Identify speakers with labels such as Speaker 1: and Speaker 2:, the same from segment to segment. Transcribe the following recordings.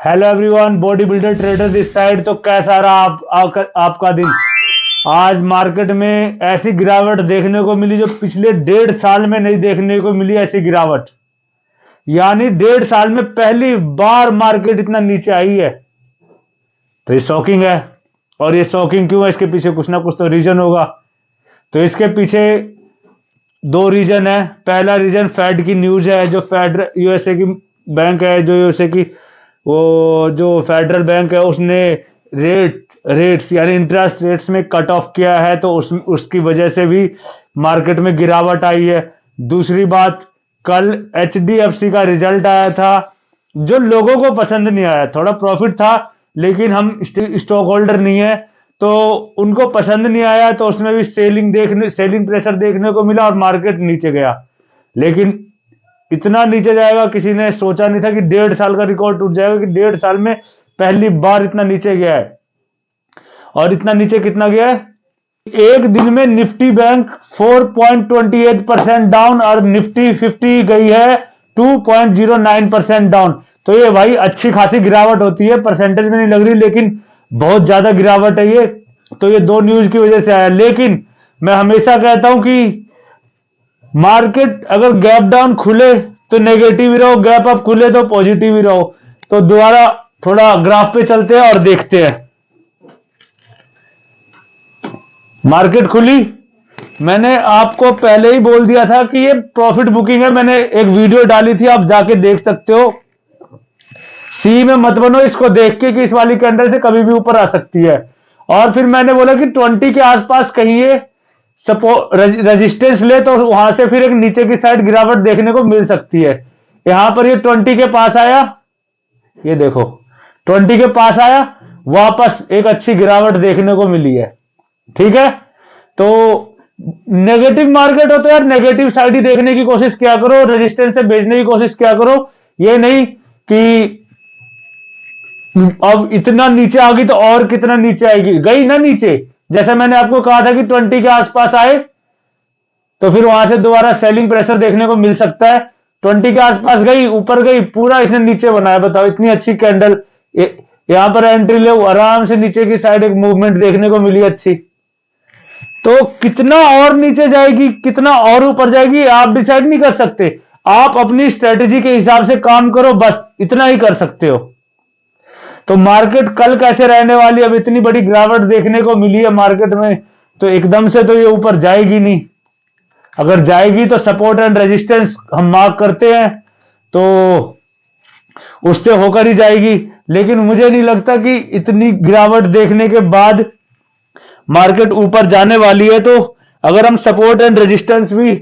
Speaker 1: Hello everyone, body builder trader this side. तो कैसा रहा आपका दिन। आज मार्केट में ऐसी गिरावट देखने को मिली जो पिछले 1.5 साल में नहीं देखने को मिली ऐसी गिरावट। यानी 1.5 साल में पहली बार मार्केट इतना नीचे आई है। तो ये शॉकिंग है। और ये शॉकिंग क्यों है, इसके पीछे कुछ ना कुछ तो रीजन होगा। तो इसके पीछे दो रीजन है। पहला रीजन फेड की न्यूज है, जो फेड यूएसए की बैंक है, जो यूएसए की वो जो फेडरल बैंक है उसने रेट्स यानी इंटरेस्ट रेट्स में कट ऑफ किया है। तो उसकी वजह से भी मार्केट में गिरावट आई है। दूसरी बात, कल एचडीएफसी का रिजल्ट आया था जो लोगों को पसंद नहीं आया। थोड़ा प्रॉफिट था लेकिन हम स्टॉक होल्डर नहीं है तो उनको पसंद नहीं आया। तो उसमें भी सेलिंग प्रेशर देखने को मिला और मार्केट नीचे गया। लेकिन इतना नीचे जाएगा किसी ने सोचा नहीं था कि 1.5 साल का रिकॉर्ड टूट जाएगा, कि 1.5 साल में पहली बार इतना नीचे गया है। और इतना नीचे कितना गया है, एक दिन में निफ्टी बैंक 4.28% डाउन और निफ्टी 50 गई है 2.09% डाउन। तो ये भाई अच्छी खासी गिरावट होती है, परसेंटेज में नहीं लग रही लेकिन बहुत ज्यादा गिरावट है ये। तो ये दो न्यूज की वजह से आया। लेकिन मैं हमेशा कहता हूं कि मार्केट अगर गैप डाउन खुले तो नेगेटिव ही रहो, गैप अप खुले तो पॉजिटिव ही रहो। तो दोबारा थोड़ा ग्राफ पे चलते हैं और देखते हैं। मार्केट खुली, मैंने आपको पहले ही बोल दिया था कि ये प्रॉफिट बुकिंग है। मैंने एक वीडियो डाली थी, आप जाके देख सकते हो। सी में मत बनो इसको देख के कि इस वाली कैंडल से कभी भी ऊपर आ सकती है। और फिर मैंने बोला कि 20 के आसपास कहीं ये सपोर्ट रेजिस्टेंस ले तो वहां से फिर एक नीचे की साइड गिरावट देखने को मिल सकती है। यहां पर ये 20 के पास आया, ये देखो 20 के पास आया, वापस एक अच्छी गिरावट देखने को मिली है। ठीक है, तो नेगेटिव मार्केट हो तो यार नेगेटिव साइड ही देखने की कोशिश किया करो, रेजिस्टेंस से बेचने की कोशिश किया करो। ये नहीं कि अब इतना नीचे आ गई तो और कितना नीचे आएगी। गई ना नीचे, जैसा मैंने आपको कहा था कि 20 के आसपास आए तो फिर वहां से दोबारा सेलिंग प्रेशर देखने को मिल सकता है। 20 के आसपास गई, ऊपर गई, पूरा इसने नीचे बनाया। बताओ इतनी अच्छी कैंडल, यहां पर एंट्री ले, आराम से नीचे की साइड एक मूवमेंट देखने को मिली अच्छी। तो कितना और नीचे जाएगी, कितना और ऊपर जाएगी, आप डिसाइड नहीं कर सकते। आप अपनी स्ट्रेटेजी के हिसाब से काम करो, बस इतना ही कर सकते हो। तो मार्केट कल कैसे रहने वाली, अब इतनी बड़ी गिरावट देखने को मिली है मार्केट में, तो एकदम से तो ये ऊपर जाएगी नहीं। अगर जाएगी तो सपोर्ट एंड रेजिस्टेंस हम मार्क करते हैं तो उससे होकर ही जाएगी। लेकिन मुझे नहीं लगता कि इतनी गिरावट देखने के बाद मार्केट ऊपर जाने वाली है। तो अगर हम सपोर्ट एंड रेजिस्टेंस भी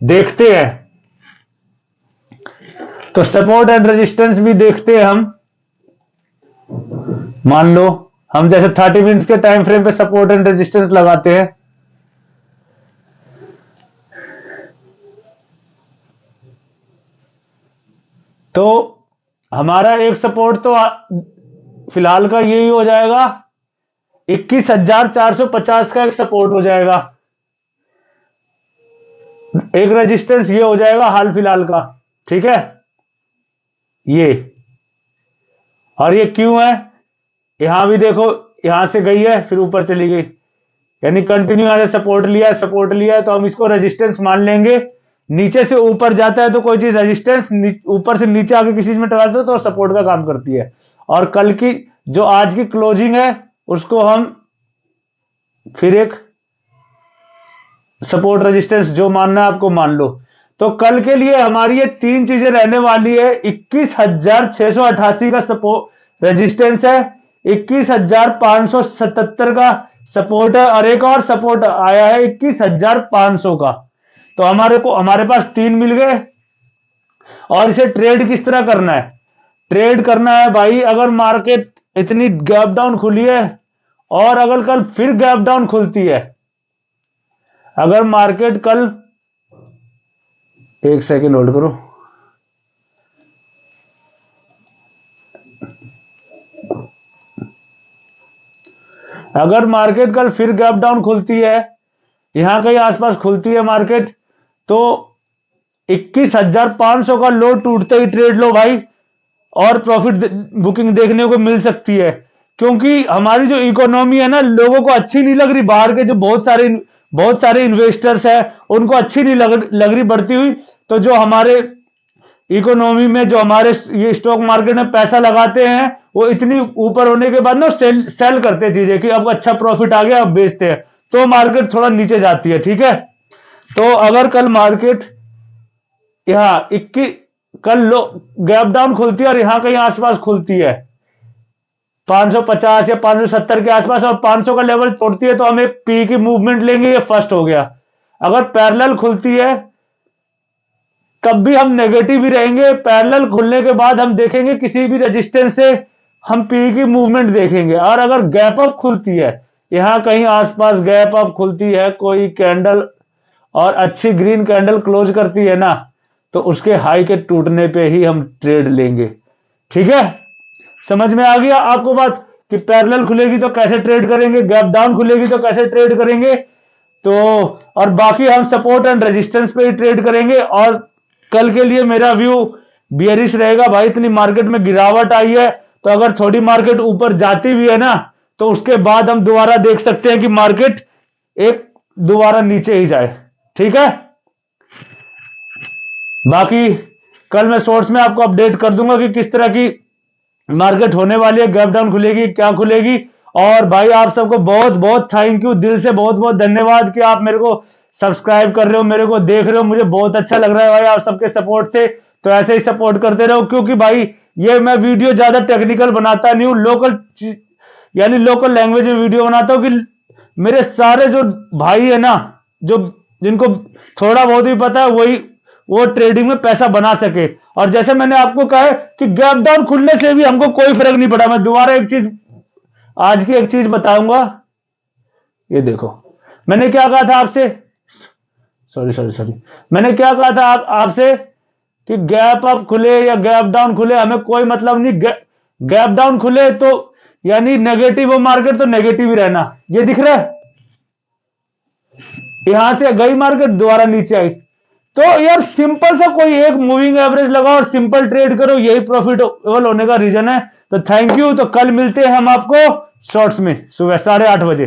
Speaker 1: देखते हैं तो सपोर्ट एंड रेजिस्टेंस भी देखते हैं हम। मान लो हम जैसे 30 मिनट्स के टाइम फ्रेम पे सपोर्ट एंड रेजिस्टेंस लगाते हैं, तो हमारा एक सपोर्ट तो फिलहाल का यही हो जाएगा, 21,450 का एक सपोर्ट हो जाएगा। एक रेजिस्टेंस ये हो जाएगा हाल फिलहाल का। ठीक है, ये और ये क्यों है, यहां भी देखो, यहां से गई है फिर ऊपर चली गई, यानी कंटिन्यू यहां से सपोर्ट लिया है तो हम इसको रेजिस्टेंस मान लेंगे। नीचे से ऊपर जाता है तो कोई चीज रेजिस्टेंस, ऊपर से नीचे आके किसी चीज में टकराता है तो सपोर्ट का काम करती है। और कल की जो आज की क्लोजिंग है उसको हम फिर एक सपोर्ट रेजिस्टेंस जो मानना है आपको मान लो। तो कल के लिए हमारी ये तीन चीजें रहने वाली है। 21,688 का सपोर्ट रेजिस्टेंस है, 21,577 का सपोर्ट है और एक और सपोर्ट आया है 21,500 का। तो हमारे पास तीन मिल गए। और इसे ट्रेड किस तरह करना है, ट्रेड करना है भाई, अगर मार्केट इतनी गैप डाउन खुली है और अगर कल फिर गैप डाउन खुलती है, अगर मार्केट कल, एक सेकेंड होल्ड करो, अगर मार्केट कल फिर गैप डाउन खुलती है, यहां कहीं आसपास खुलती है मार्केट, तो 21,500 का लो टूटते ही ट्रेड लो भाई। और प्रॉफिट बुकिंग देखने को मिल सकती है, क्योंकि हमारी जो इकोनॉमी है ना, लोगों को अच्छी नहीं लग रही। बाहर के जो बहुत सारे इन्वेस्टर्स हैं, उनको अच्छी नहीं लग रही बढ़ती हुई। तो जो हमारे इकोनॉमी में, जो हमारे ये स्टॉक मार्केट में पैसा लगाते हैं, वो इतनी ऊपर होने के बाद ना सेल करते हैं चीजें कि अब अच्छा प्रॉफिट आ गया, अब बेचते हैं, तो मार्केट थोड़ा नीचे जाती है। ठीक है, तो अगर कल मार्केट यहाँ 21, कल लो गैप डाउन खुलती है और यहां कहीं आसपास खुलती है 550 या 570 के आसपास, और 500 का लेवल तोड़ती है, तो हम एक पी की मूवमेंट लेंगे, ये फर्स्ट हो गया। अगर पैरेलल खुलती है तब भी हम नेगेटिव ही रहेंगे। पैरेलल खुलने के बाद हम देखेंगे किसी भी रेजिस्टेंस से हम पी की मूवमेंट देखेंगे। और अगर गैप अप खुलती है, यहां कहीं आसपास गैप अप खुलती है कोई कैंडल और अच्छी ग्रीन कैंडल क्लोज करती है ना, तो उसके हाई के टूटने पे ही हम ट्रेड लेंगे। ठीक है, समझ में आ गया आपको बात कि पैरेलल खुलेगी तो कैसे ट्रेड करेंगे, गैप डाउन खुलेगी तो कैसे ट्रेड करेंगे। तो और बाकी हम सपोर्ट एंड रेजिस्टेंस पे ही ट्रेड करेंगे। और कल के लिए मेरा व्यू बियरिश रहेगा भाई। इतनी मार्केट में गिरावट आई है, तो अगर थोड़ी मार्केट ऊपर जाती भी है ना, तो उसके बाद हम दोबारा देख सकते हैं कि मार्केट एक दोबारा नीचे ही जाए। ठीक है, बाकी कल मैं शॉर्ट्स में आपको अपडेट कर दूंगा कि किस तरह की मार्केट होने वाली है, गैप डाउन खुलेगी, क्या खुलेगी। और भाई आप सबको बहुत बहुत थैंक यू, दिल से बहुत बहुत धन्यवाद कि आप मेरे को सब्सक्राइब कर रहे हो, मेरे को देख रहे हो। मुझे बहुत अच्छा लग रहा है भाई आप सबके सपोर्ट से। तो ऐसे ही सपोर्ट करते रहो, क्योंकि भाई ये मैं वीडियो ज्यादा टेक्निकल बनाता नहीं हूँ, लोकल यानी लोकल लैंग्वेज में वीडियो बनाता हूँ कि मेरे सारे जो भाई है ना, जो जिनको थोड़ा बहुत भी पता है, वही वो ट्रेडिंग में पैसा बना सके। और जैसे मैंने आपको कहा है कि गैप डाउन खुलने से भी हमको कोई फर्क नहीं पड़ा। मैं दोबारा एक चीज, आज की एक चीज बताऊंगा। ये देखो, मैंने क्या कहा था आपसे, सॉरी मैंने क्या कहा था आपसे कि गैप अप खुले या गैप डाउन खुले हमें कोई मतलब नहीं। गैप डाउन खुले तो यानी नेगेटिव हो मार्केट, तो नेगेटिव ही रहना। ये दिख रहा है, यहां से गई मार्केट दोबारा नीचे आई, तो यार सिंपल सा कोई एक मूविंग एवरेज लगाओ और सिंपल ट्रेड करो, यही प्रॉफिटेबल होने का रीजन है। तो थैंक यू। तो कल मिलते हैं हम आपको शॉर्ट्स में सुबह 8:30 बजे।